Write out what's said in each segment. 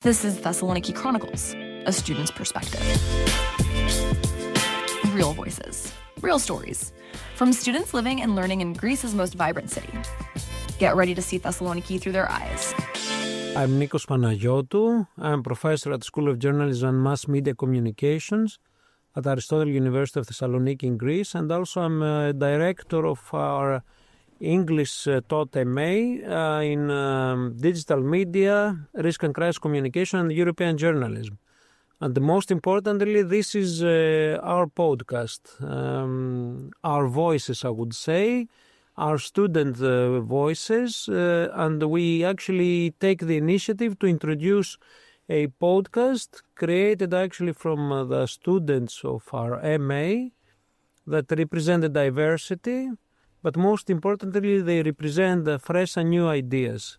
This is Thessaloniki Chronicles, a student's perspective. Real voices, real stories, from students living and learning in Greece's most vibrant city. Get ready to see Thessaloniki through their eyes. I'm Nikos Panagiotou. I'm a professor at the School of Journalism and Mass Media Communications at Aristotle University of Thessaloniki in Greece, and also I'm a director of our English taught MA in digital media, risk and crisis communication, and European journalism. And most importantly, this is our podcast, our voices, I would say, our student voices, and we actually take the initiative to introduce a podcast created actually from the students of our MA that represent the diversity, but most importantly, they represent fresh and new ideas.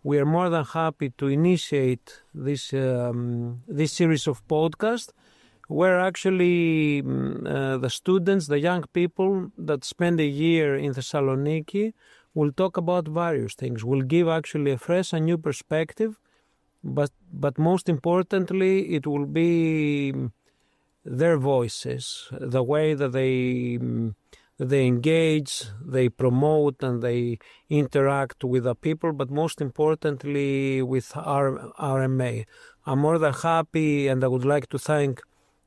We are more than happy to initiate this series of podcasts where actually the students, the young people that spend a year in Thessaloniki will talk about various things, will give actually a fresh and new perspective, but most importantly, it will be their voices, the way that they engage, they promote, and they interact with the people, but most importantly with our MA. I'm more than happy, and I would like to thank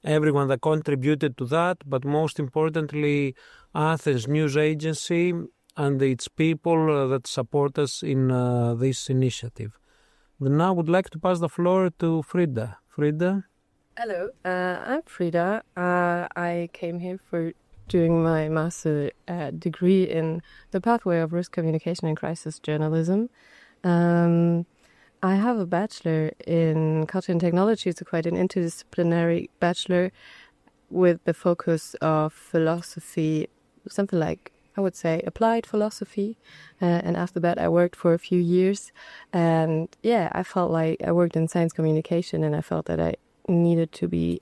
everyone that contributed to that, but most importantly Athens News Agency and its people that support us in this initiative. Now I would like to pass the floor to Frida. Frida? Hello, I'm Frida. I came here for doing my master degree in the pathway of risk communication and crisis journalism. I have a bachelor in culture and technology. It's quite an interdisciplinary bachelor with the focus of philosophy, something like, I would say, applied philosophy. And after that, I worked for a few years. And yeah, I felt like I worked in science communication, and I felt that I needed to be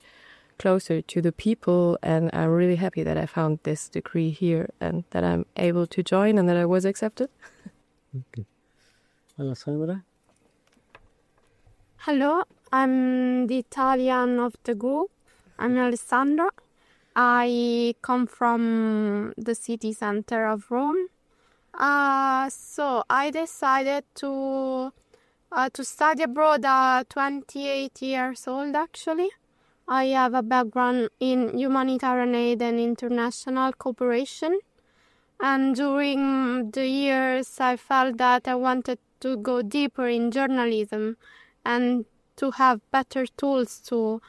closer to the people, and I'm really happy that I found this degree here and that I'm able to join and that I was accepted. Okay. Alessandra? Hello, I'm the Italian of the group. I'm Alessandra. I come from the city center of Rome. So I decided to study abroad at 28 years old, actually. I have a background in humanitarian aid and international cooperation. And during the years, I felt that I wanted to go deeper in journalism and to have better tools to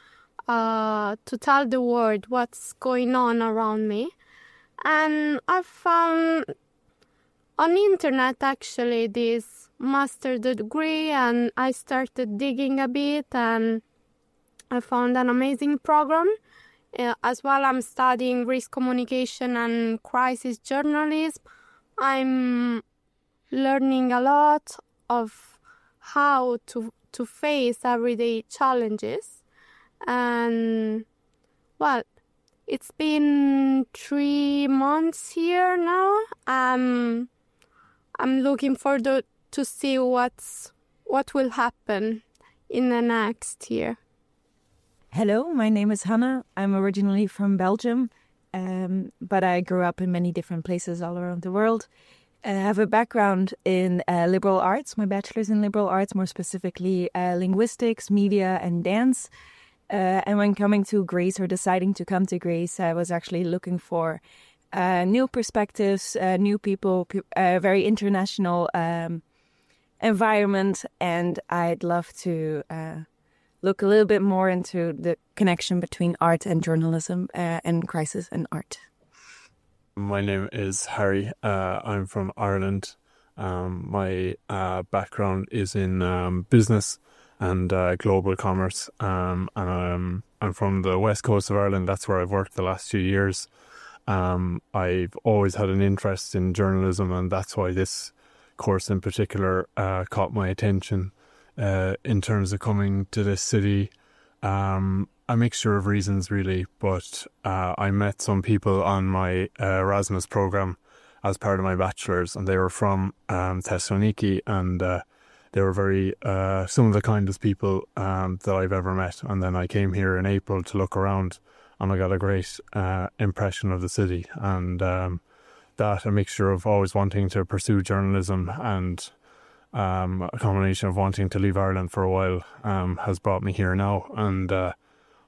tell the world what's going on around me. And I found on the internet, actually, this master degree, and I started digging a bit, and I found an amazing program. As well, I'm studying risk communication and crisis journalism. I'm learning a lot of how to face everyday challenges. And, well, it's been 3 months here now. I'm looking forward to see what will happen in the next year. Hello, my name is Hannah. I'm originally from Belgium, but I grew up in many different places all around the world. I have a background in liberal arts, my bachelor's in liberal arts, more specifically linguistics, media, and dance. And when coming to Greece, or deciding to come to Greece, I was actually looking for new perspectives, new people, a very international environment, and I'd love to look a little bit more into the connection between art and journalism and crisis and art. My name is Harry. I'm from Ireland. My background is in business and global commerce. And I'm from the west coast of Ireland. That's where I've worked the last few years. I've always had an interest in journalism, and that's why this course in particular caught my attention. In terms of coming to this city, a mixture of reasons really, but I met some people on my Erasmus program as part of my bachelor's, and they were from Thessaloniki, and they were very some of the kindest people that I've ever met. And then I came here in April to look around, and I got a great impression of the city, and that a mixture of always wanting to pursue journalism and a combination of wanting to leave Ireland for a while has brought me here now, and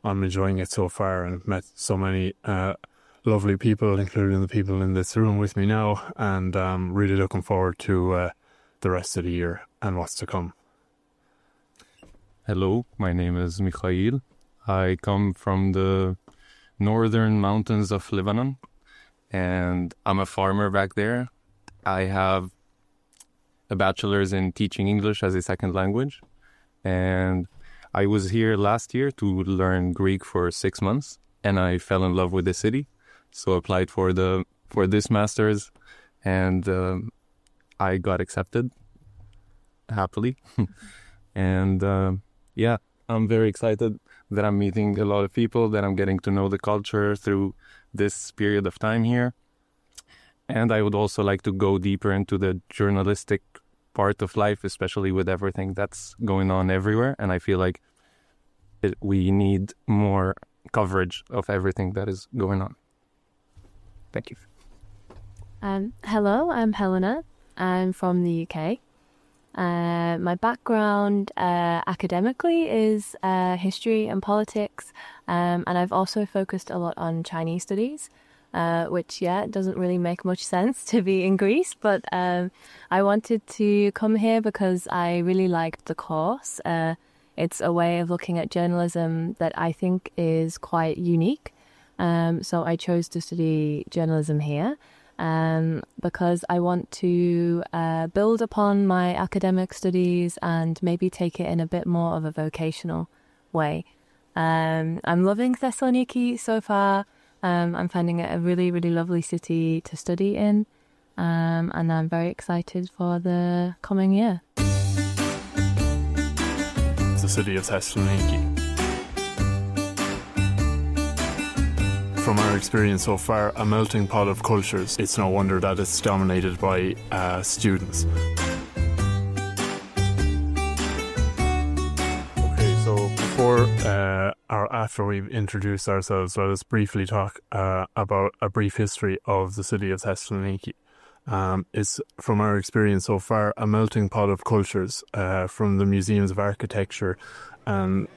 I'm enjoying it so far, and I've met so many lovely people, including the people in this room with me now, and really looking forward to the rest of the year and what's to come. Hello, my name is Mikhail. I come from the northern mountains of Lebanon, and I'm a farmer back there. I have a bachelor's in teaching English as a second language, and I was here last year to learn Greek for 6 months, and I fell in love with the city, so applied for this master's, and I got accepted happily. And yeah, I'm very excited that I'm meeting a lot of people, that I'm getting to know the culture through this period of time here. And I would also like to go deeper into the journalistic part of life, especially with everything that's going on everywhere. And I feel like we need more coverage of everything that is going on. Thank you. Hello, I'm Helena. I'm from the UK. My background academically is history and politics, and I've also focused a lot on Chinese studies, which, doesn't really make much sense to be in Greece, but I wanted to come here because I really liked the course. It's a way of looking at journalism that I think is quite unique, so I chose to study journalism here. Because I want to build upon my academic studies and maybe take it in a bit more of a vocational way. I'm loving Thessaloniki so far. I'm finding it a really, really lovely city to study in, and I'm very excited for the coming year. The city of Thessaloniki. From our experience so far, a melting pot of cultures. It's no wonder that it's dominated by students. Okay, so before or after we've introduced ourselves, let us briefly talk about a brief history of the city of Thessaloniki. It's, from our experience so far, a melting pot of cultures, from the museums of architecture and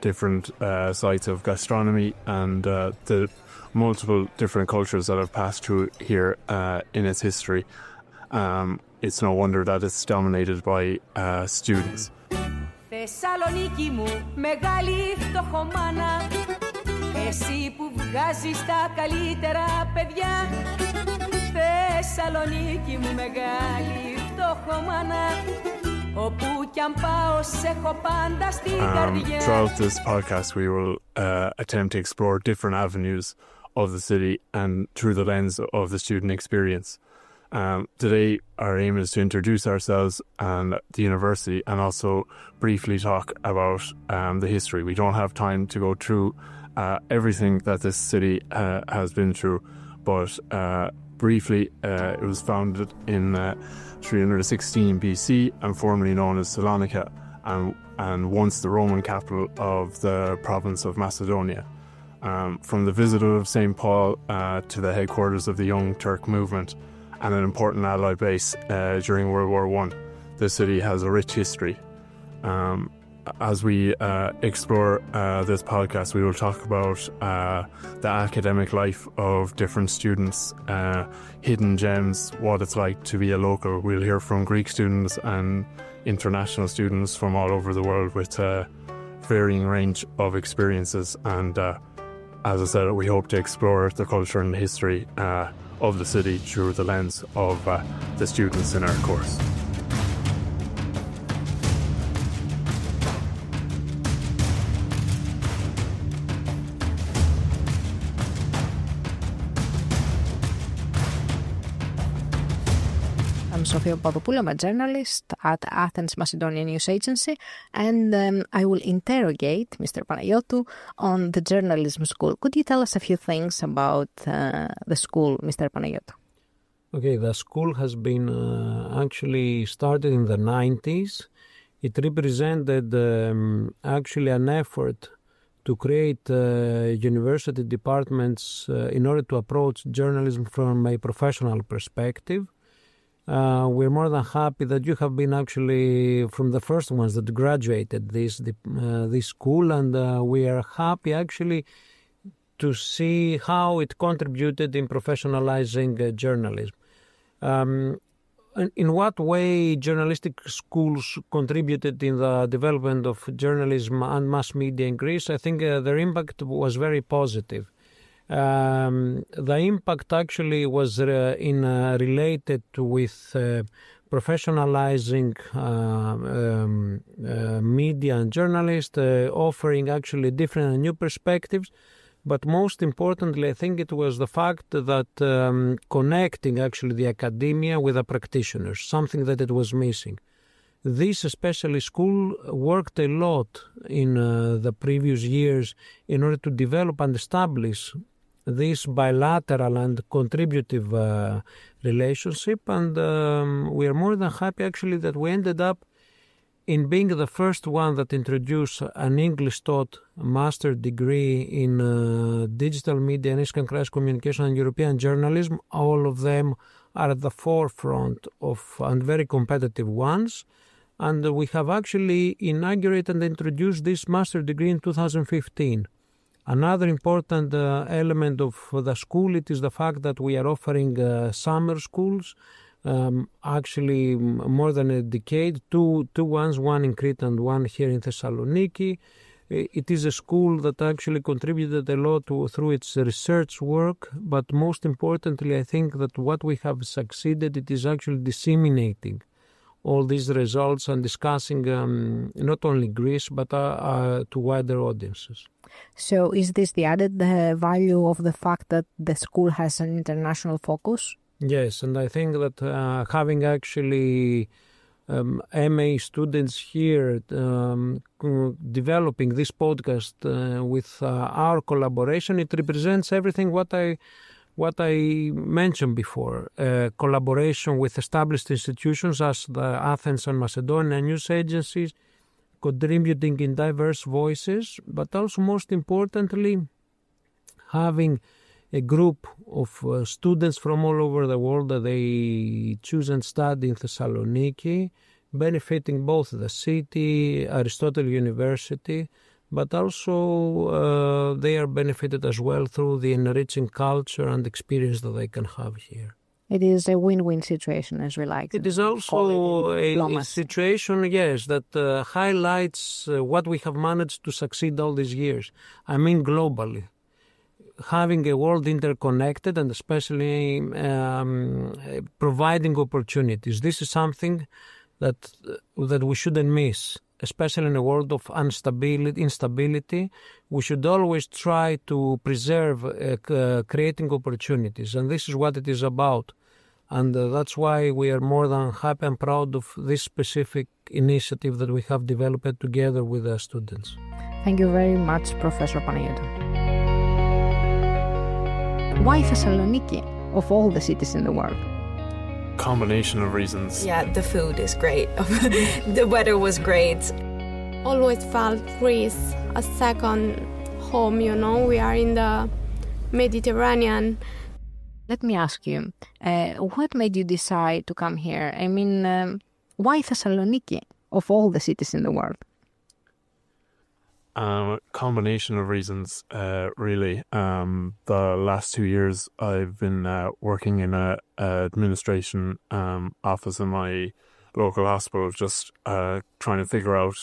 different sites of gastronomy and the multiple different cultures that have passed through here in its history. It's no wonder that it's dominated by students. Θεσσαλονίκη μου, μεγάλη φτωχομάνα, εσύ που βγάζεις τα καλύτερα παιδιά. Θεσσαλονίκη μου, μεγάλη φτωχομάνα. Throughout this podcast, we will attempt to explore different avenues of the city and through the lens of the student experience. Today, our aim is to introduce ourselves and the university and also briefly talk about the history. We don't have time to go through everything that this city has been through, but briefly, it was founded in 316 BC and formerly known as Salonika, and once the Roman capital of the province of Macedonia. From the visit of St. Paul to the headquarters of the Young Turk movement and an important Allied base during World War I, the city has a rich history. As we explore this podcast, we will talk about the academic life of different students, hidden gems, what it's like to be a local. We'll hear from Greek students and international students from all over the world with a varying range of experiences. And as I said, we hope to explore the culture and the history of the city through the lens of the students in our course. I'm Sofia Papadopoulou. I'm a journalist at Athens-Macedonian News Agency, and I will interrogate Mr. Panayotou on the journalism school. Could you tell us a few things about the school, Mr. Panayotou? Okay, the school has been actually started in the 90s. It represented actually an effort to create university departments in order to approach journalism from a professional perspective. We're more than happy that you have been actually from the first ones that graduated this school, and we are happy actually to see how it contributed in professionalizing journalism. In what way journalistic schools contributed in the development of journalism and mass media in Greece? I think their impact was very positive. The impact actually was related with professionalizing media and journalists, offering actually different and new perspectives. But most importantly, I think it was the fact that connecting actually the academia with the practitioners, something that it was missing. This especially school worked a lot in the previous years in order to develop and establish this bilateral and contributive relationship. And we are more than happy actually that we ended up in being the first one that introduced an English-taught master degree in digital media and Eastern crisis communication and European journalism. All of them are at the forefront of and very competitive ones. And we have actually inaugurated and introduced this master degree in 2015. Another important element of the school, it is the fact that we are offering summer schools. Actually more than a decade, two ones, one in Crete and one here in Thessaloniki. It is a school that actually contributed a lot through its research work, but most importantly, I think that what we have succeeded, it is actually disseminating all these results and discussing not only Greece, but to wider audiences. So is this the added value of the fact that the school has an international focus? Yes, and I think that having actually MA students here developing this podcast with our collaboration, it represents everything what I mentioned before. Collaboration with established institutions as the Athens and Macedonian News Agencies, contributing in diverse voices, but also most importantly, having a group of students from all over the world that they choose and study in Thessaloniki, benefiting both the city, Aristotle University, but also they are benefited as well through the enriching culture and experience that they can have here. It is a win-win situation, as we like. It is also a situation, yes, that highlights what we have managed to succeed all these years. I mean, globally. Having a world interconnected and especially providing opportunities. This is something that we shouldn't miss, especially in a world of instability. We should always try to preserve creating opportunities, and this is what it is about. And that's why we are more than happy and proud of this specific initiative that we have developed together with the students. Thank you very much, Professor Panagiotou. Why Thessaloniki, of all the cities in the world? Combination of reasons. Yeah, the food is great. The weather was great. Always felt Greece a second home, you know. We are in the Mediterranean. Let me ask you, what made you decide to come here? I mean, why Thessaloniki, of all the cities in the world? Combination of reasons, really. The last 2 years I've been working in a administration office in my local hospital, just trying to figure out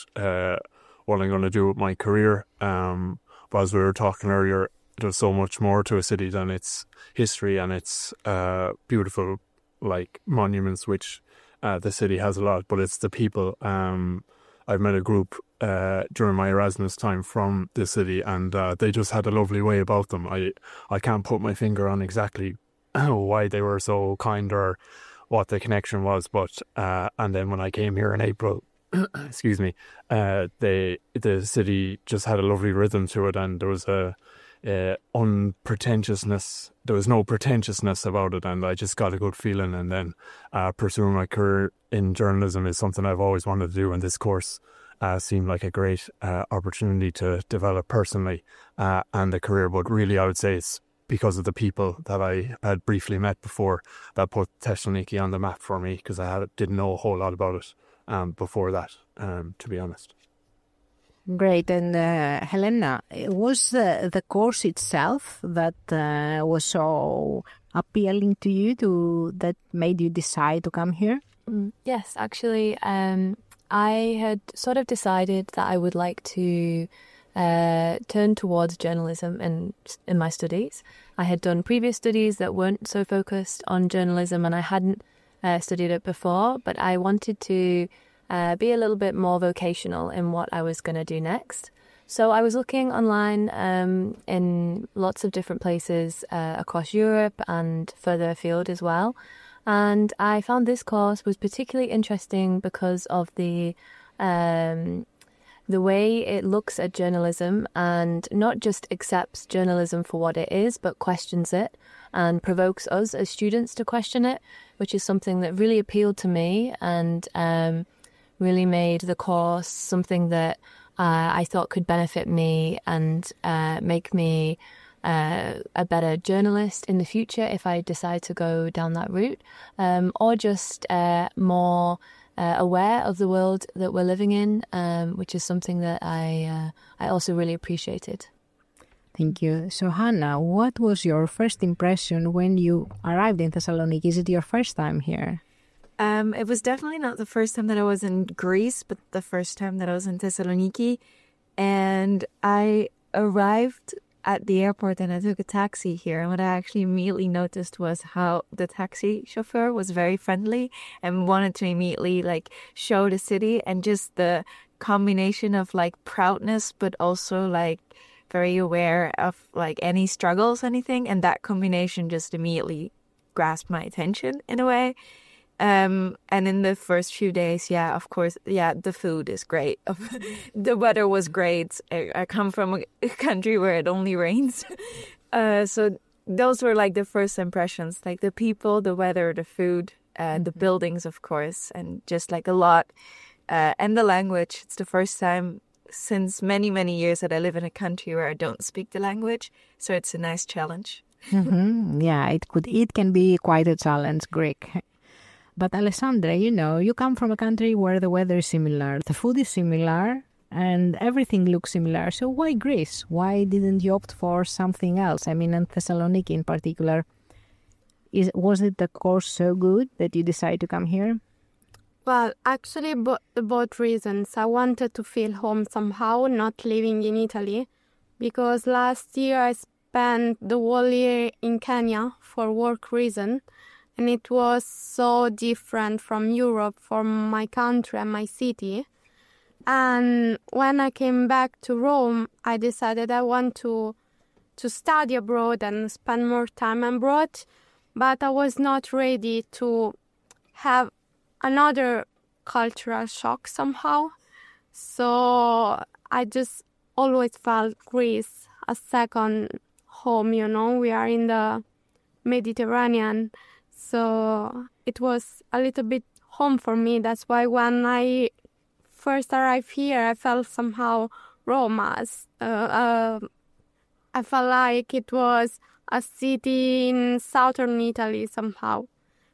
what I'm going to do with my career. But as we were talking earlier, there's so much more to a city than its history and its beautiful monuments, which the city has a lot, but it's the people. I've met a group during my Erasmus time from the city, and they just had a lovely way about them. I can't put my finger on exactly why they were so kind or what the connection was, but and then when I came here in April, excuse me, the city just had a lovely rhythm to it, and there was a unpretentiousness. There was no pretentiousness about it, and I just got a good feeling. And then pursuing my career in journalism is something I've always wanted to do, and this course seemed like a great opportunity to develop personally and a career. But really, I would say it's because of the people that I had briefly met before that put Thessaloniki on the map for me, because I didn't know a whole lot about it before that, to be honest. Great. And Helena, was the course itself that was so appealing to you that made you decide to come here? Yes, actually, I had sort of decided that I would like to turn towards journalism in my studies. I had done previous studies that weren't so focused on journalism, and I hadn't studied it before, but I wanted to be a little bit more vocational in what I was going to do next. So I was looking online in lots of different places across Europe and further afield as well. And I found this course was particularly interesting because of the way it looks at journalism and not just accepts journalism for what it is, but questions it and provokes us as students to question it, which is something that really appealed to me and really made the course something that I thought could benefit me and make me a better journalist in the future if I decide to go down that route, or just more aware of the world that we're living in, which is something that I also really appreciated. Thank you. So, Hannah, what was your first impression when you arrived in Thessaloniki? Is it your first time here? It was definitely not the first time that I was in Greece, but the first time that I was in Thessaloniki. And I arrived at the airport and I took a taxi here. And what I actually immediately noticed was how the taxi chauffeur was very friendly and wanted to immediately show the city, and just the combination of proudness, but also very aware of any struggles, anything. And that combination just immediately grasped my attention in a way. And in the first few days, of course, the food is great. The weather was great. I come from a country where it only rains. So those were the first impressions, the people, the weather, the food, the buildings, of course, and just a lot. And the language. It's the first time since many, many years that I live in a country where I don't speak the language. So it's a nice challenge. Yeah, it can be quite a challenge, Greek. But Alessandra, you come from a country where the weather is similar, the food is similar, and everything looks similar. So why Greece? Why didn't you opt for something else? I mean, in Thessaloniki in particular, was it the course so good that you decided to come here? Well, actually, both reasons. I wanted to feel home somehow, not living in Italy, because last year I spent the whole year in Kenya for work reason. And it was so different from Europe, from my country and my city. And when I came back to Rome, I decided I want to study abroad and spend more time abroad. But I was not ready to have another cultural shock somehow. So I just always felt Greece a second home, We are in the Mediterranean. So it was a little bit home for me. That's why when I first arrived here, I felt somehow Rome. I felt like it was a city in southern Italy somehow.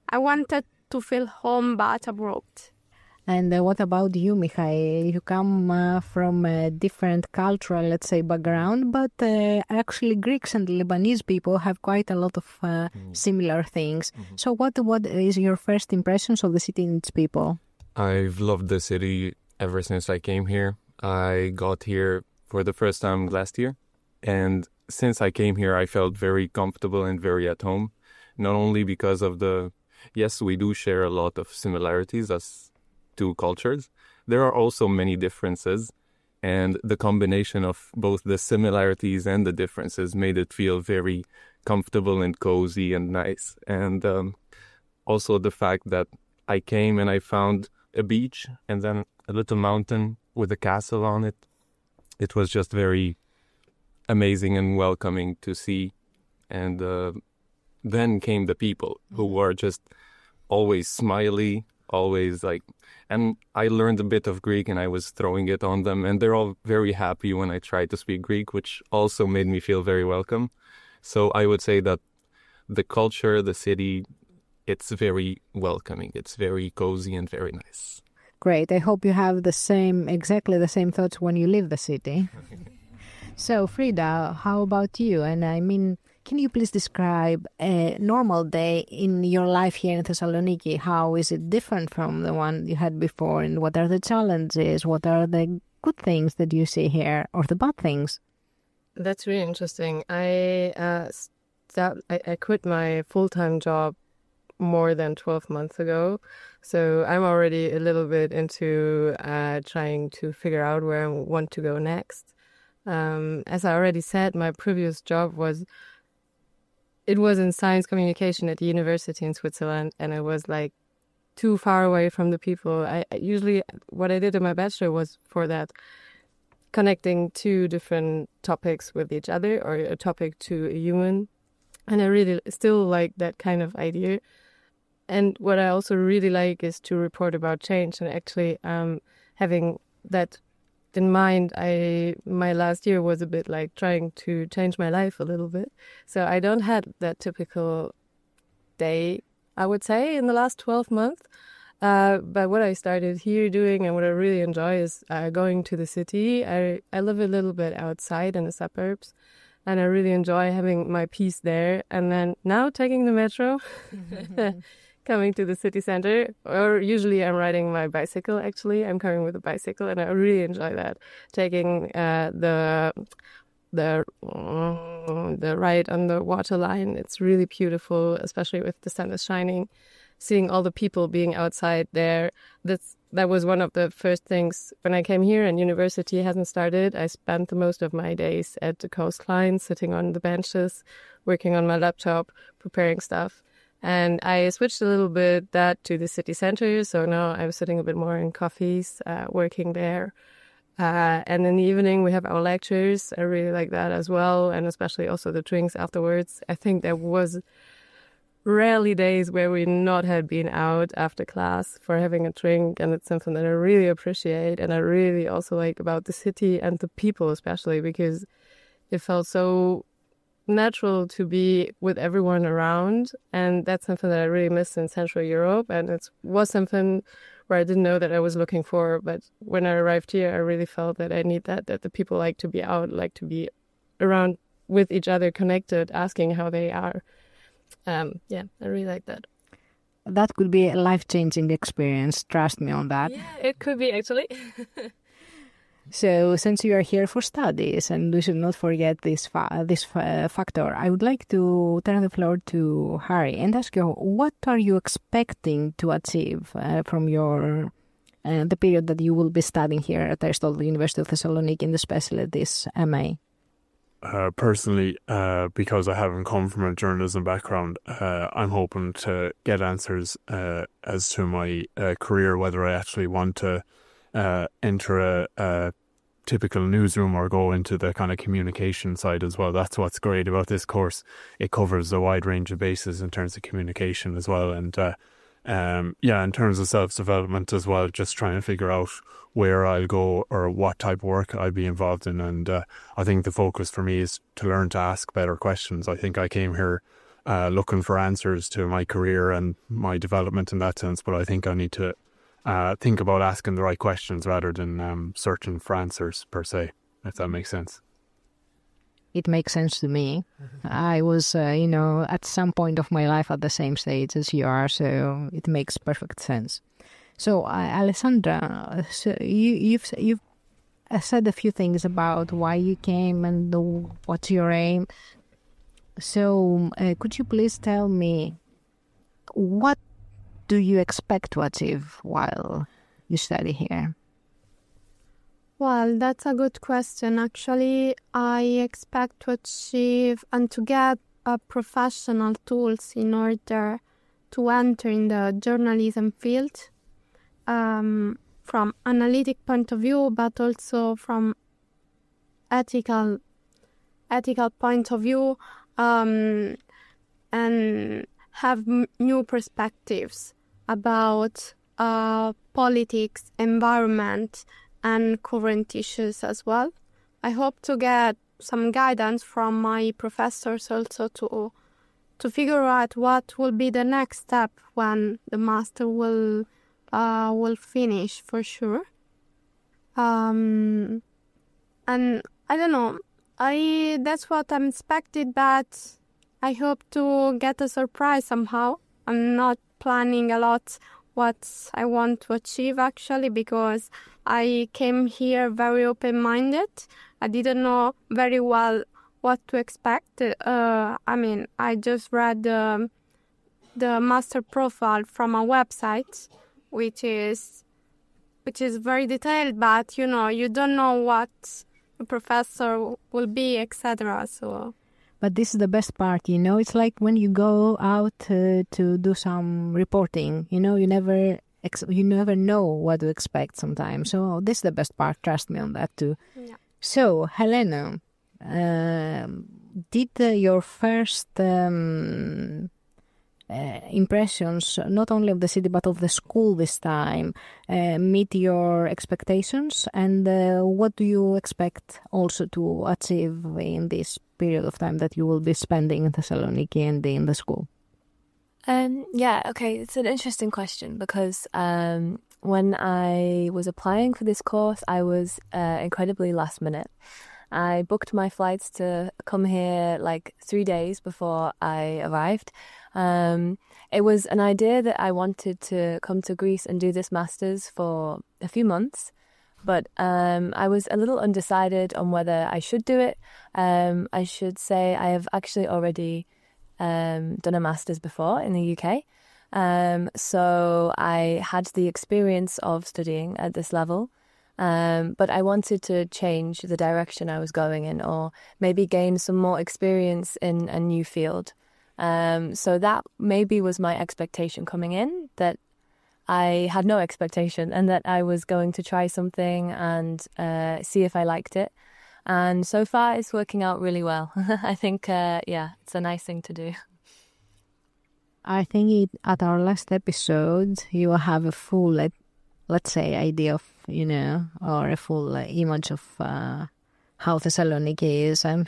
I wanted to feel home, but abroad. And what about you, Mikhail? You come from a different cultural, let's say, background, but actually Greeks and Lebanese people have quite a lot of similar things. So what is your first impressions of the city and its people? I've loved the city ever since I came here. I got here for the first time last year. And since I came here, I felt very comfortable and very at home. Not only because of yes, we do share a lot of similarities as two cultures. There are also many differences, and the combination of both the similarities and the differences made it feel very comfortable and cozy and nice. And also the fact that I came and I found a beach and then a little mountain with a castle on it. It was just very amazing and welcoming to see. And then came the people who were just always smiley, always like, and I learned a bit of Greek and I was throwing it on them, and they're all very happy when I tried to speak Greek, which also made me feel very welcome. So I would say that the culture, the city, it's very welcoming. It's very cozy and very nice. Great. I hope you have exactly the same thoughts when you leave the city. So, Frida, how about you? And I mean, can you please describe a normal day in your life here in Thessaloniki? How is it different from the one you had before? And what are the challenges? What are the good things that you see here or the bad things? That's really interesting. I quit my full-time job more than 12 months ago. So I'm already a little bit into trying to figure out where I want to go next. As I already said, my previous job was in science communication at the university in Switzerland, and it was like too far away from the people. I usually, what I did in my bachelor was for that, connecting two different topics with each other, or a topic to a human. And I really still like that kind of idea. And what I also really like is to report about change, and actually having that in mind. My last year was a bit like trying to change my life a little bit. So I don't have that typical day, I would say, in the last 12 months. But what I started here doing and what I really enjoy is going to the city. I live a little bit outside in the suburbs, and I really enjoy having my peace there. And then now taking the metro, coming to the city center, or usually I'm riding my bicycle, actually. I'm coming with a bicycle, and I really enjoy that. Taking the ride on the water line. It's really beautiful, especially if the sun is shining. Seeing all the people being outside there, that was one of the first things when I came here and university hasn't started. I spent the most of my days at the coastline, sitting on the benches, working on my laptop, preparing stuff. And I switched a little bit that to the city center, so now I'm sitting a bit more in cafes, working there. And in the evening we have our lectures. I really like that as well, and especially also the drinks afterwards. I think there was rarely days where we not had been out after class for having a drink, and it's something that I really appreciate, and I really also like about the city and the people especially, because it felt so natural to be with everyone around, and that's something that I really missed in Central Europe, and it was something where I didn't know that I was looking for, but when I arrived here I really felt that I need that the people like to be out, like to be around with each other, connected, asking how they are. I really like that. That could be a life-changing experience, trust me on that. Yeah, it could be actually. So, since you are here for studies, and we should not forget this factor, I would like to turn the floor to Harry and ask you, what are you expecting to achieve from your the period that you will be studying here at Aristotle University of Thessaloniki, and especially this MA? Personally, because I haven't come from a journalism background, I'm hoping to get answers as to my career, whether I actually want to enter a typical newsroom or go into the kind of communication side as well. That's what's great about this course. It covers a wide range of bases in terms of communication as well. And in terms of self-development as well, just trying to figure out where I'll go or what type of work I'll be involved in. And I think the focus for me is to learn to ask better questions. I think I came here looking for answers to my career and my development in that sense, but I think I need to think about asking the right questions rather than searching for answers per se, if that makes sense. It makes sense to me. I was, at some point of my life at the same stage as you are, so it makes perfect sense. So, Alessandra, so you've said a few things about why you came and what's your aim. So, could you please tell me, what do you expect to achieve while you study here? Well, that's a good question. Actually, I expect to achieve and to get professional tools in order to enter in the journalism field, from analytic point of view, but also from ethical ethical point of view, and have new perspectives about politics, environment, and current issues as well. I hope to get some guidance from my professors also to figure out what will be the next step when the master will finish for sure. And I don't know. That's what I'm expected, but I hope to get a surprise somehow. I'm not planning a lot what I want to achieve actually, because I came here very open-minded. I didn't know very well what to expect. I just read the master profile from a website, which is very detailed, but you don't know what a professor will be, etc. So. But this is the best part, It's like when you go out to do some reporting, you never know what to expect sometimes. So this is the best part. Trust me on that too. Yeah. So, Helena, did your first impressions, not only of the city but of the school this time, meet your expectations? And what do you expect also to achieve in this period of time that you will be spending in Thessaloniki and in the school? It's an interesting question because when I was applying for this course, I was incredibly last minute. I booked my flights to come here like 3 days before I arrived. It was an idea that I wanted to come to Greece and do this master's for a few months, but I was a little undecided on whether I should do it. I should say I have actually already done a master's before in the UK. So I had the experience of studying at this level, but I wanted to change the direction I was going in, or maybe gain some more experience in a new field. So that maybe was my expectation coming in, that I had no expectation and that I was going to try something and see if I liked it. And so far it's working out really well. I think, it's a nice thing to do. I think at our last episode, you will have a full, let's say, idea of, or a full image of how Thessaloniki is. I'm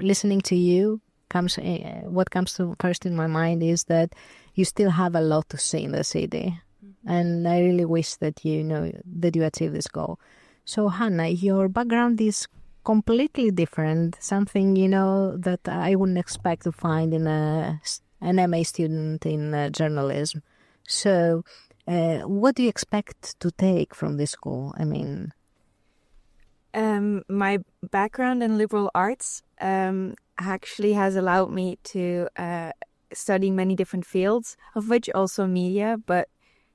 listening to you. What comes to first in my mind is that you still have a lot to see in the city. And I really wish that that you achieve this goal. So, Hannah, your background is completely different, something, that I wouldn't expect to find in an MA student in journalism. So, what do you expect to take from this school? I mean... My background in liberal arts actually has allowed me to study many different fields, of which also media, but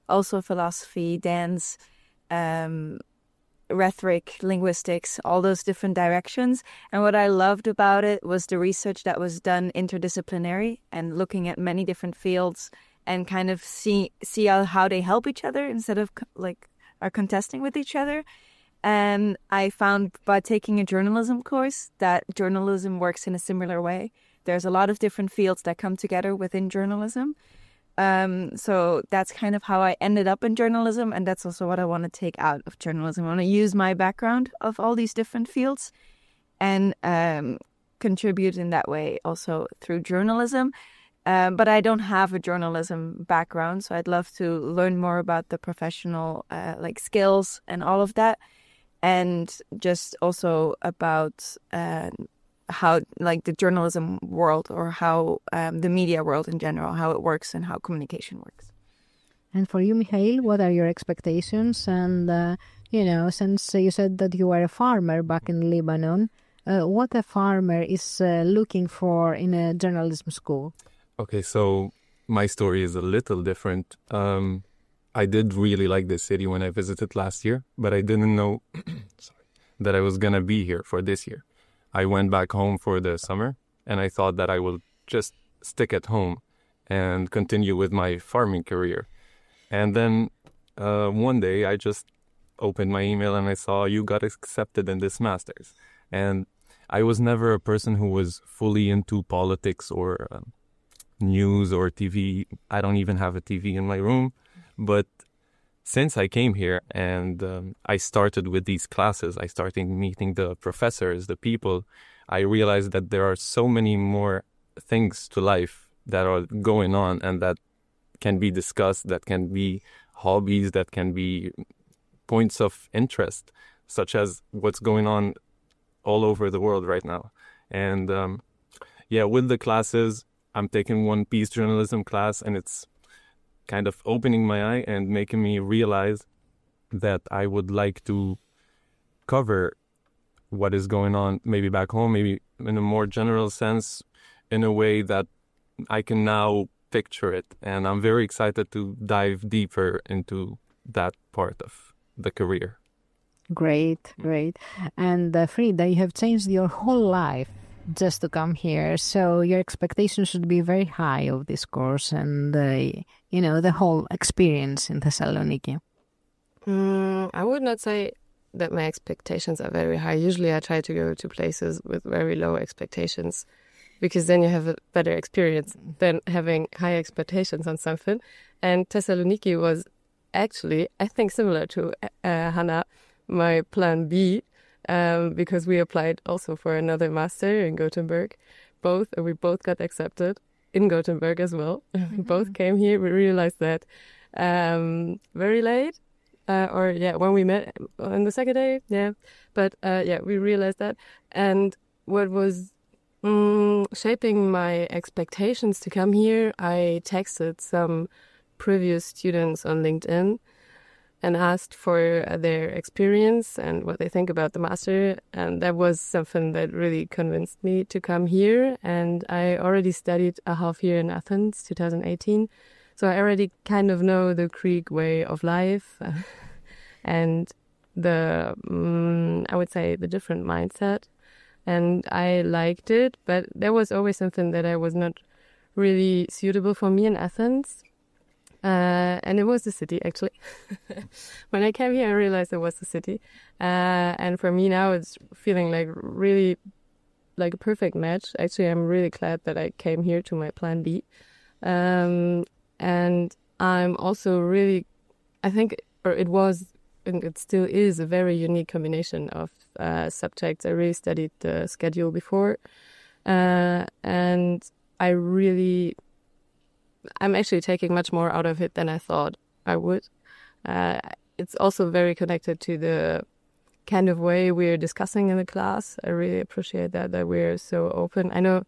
also philosophy, dance, rhetoric, linguistics, all those different directions. And what I loved about it was the research that was done interdisciplinary and looking at many different fields and kind of see how they help each other instead of are contesting with each other. And I found by taking a journalism course that journalism works in a similar way. There's a lot of different fields that come together within journalism. So that's kind of how I ended up in journalism. And that's also what I want to take out of journalism. I want to use my background of all these different fields and contribute in that way also through journalism. But I don't have a journalism background. So I'd love to learn more about the professional skills and all of that. And just also about how the journalism world or how the media world in general, how it works and how communication works. And for you, Mikhail, what are your expectations? And, since you said that you were a farmer back in Lebanon, what a farmer is looking for in a journalism school? Okay, so my story is a little different. I did really like this city when I visited last year, but I didn't know that I was going to be here for this year. I went back home for the summer, and I thought that I will just stick at home and continue with my farming career. And then one day I just opened my email and I saw you got accepted in this master's. And I was never a person who was fully into politics or news or TV. I don't even have a TV in my room. But since I came here and I started with these classes, I started meeting the professors, the people, I realized that there are so many more things to life that are going on and that can be discussed, that can be hobbies, that can be points of interest, such as what's going on all over the world right now. And with the classes, I'm taking one peace journalism class, and it's kind of opening my eye and making me realize that I would like to cover what is going on maybe back home, maybe in a more general sense, in a way that I can now picture it. And I'm very excited to dive deeper into that part of the career. Great. And Frida, you have changed your whole life just to come here. So your expectations should be very high of this course and, the whole experience in Thessaloniki. I would not say that my expectations are very high. Usually I try to go to places with very low expectations because then you have a better experience than having high expectations on something. And Thessaloniki was actually, I think, similar to Hannah, my plan B, because we applied also for another master in Gothenburg. We both got accepted in Gothenburg as well. We both came here. We realized that very late, when we met on the second day, we realized that. And what was shaping my expectations to come here, I texted some previous students on LinkedIn and asked for their experience and what they think about the master. And that was something that really convinced me to come here. And I already studied a half year in Athens, 2018. So I already kind of know the Greek way of life and I would say the different mindset. And I liked it, but there was always something that I was not really suitable for me in Athens. And it was the city, actually. When I came here, I realized it was the city. And for me now, it's feeling like really like a perfect match. Actually, I'm really glad that I came here to my plan B. And I'm also really, it was, and it still is, a very unique combination of subjects. I really studied the schedule before. And I'm actually taking much more out of it than I thought I would. It's also very connected to the kind of way we're discussing in the class. I really appreciate that we're so open. I know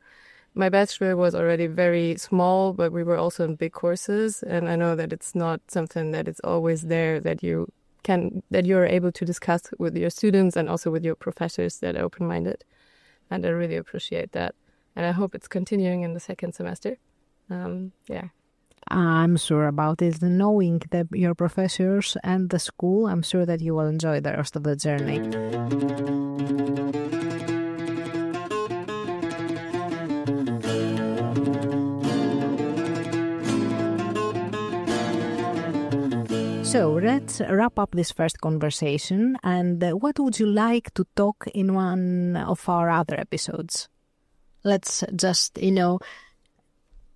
my bachelor was already very small, but we were also in big courses. And I know that it's not something that it's always there that you're able to discuss with your students and also with your professors that are open-minded. And I really appreciate that. And I hope it's continuing in the second semester. I'm sure about it. Knowing your professors and the school, I'm sure that you will enjoy the rest of the journey. So let's wrap up this first conversation. And what would you like to talk in one of our other episodes? Let's just,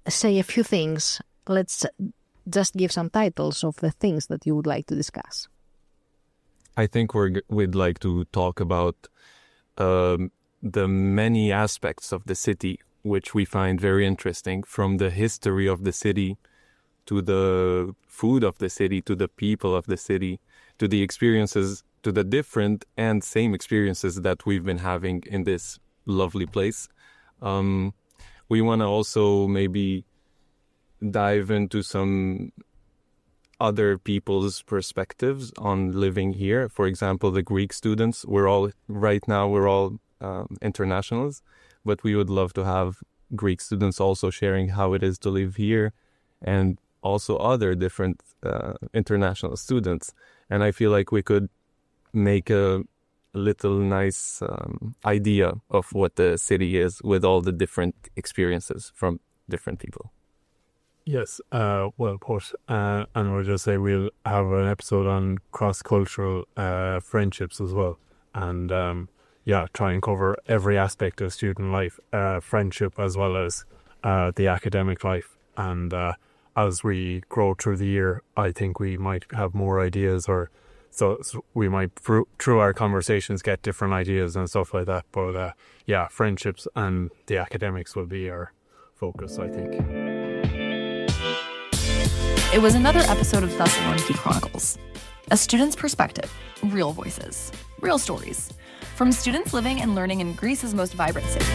say a few things. Let's just give some titles of the things that you would like to discuss. I think we'd like to talk about the many aspects of the city, which we find very interesting, from the history of the city to the food of the city, to the people of the city, to the experiences, to the different and same experiences that we've been having in this lovely place. We want to also maybe dive into some other people's perspectives on living here. For example, the Greek students, we're all internationals, but we would love to have Greek students also sharing how it is to live here, and also other different international students. And I feel like we could make a little nice idea of what the city is with all the different experiences from different people. Yes, well put. And we'll just say we'll have an episode on cross-cultural friendships as well. And try and cover every aspect of student life, friendship as well as the academic life. And as we grow through the year, I think we might have more ideas, or so we might, through our conversations, get different ideas and stuff like that. But friendships and the academics will be our focus, I think. It was another episode of Thessaloniki Chronicles. A student's perspective, real voices, real stories, from students living and learning in Greece's most vibrant city.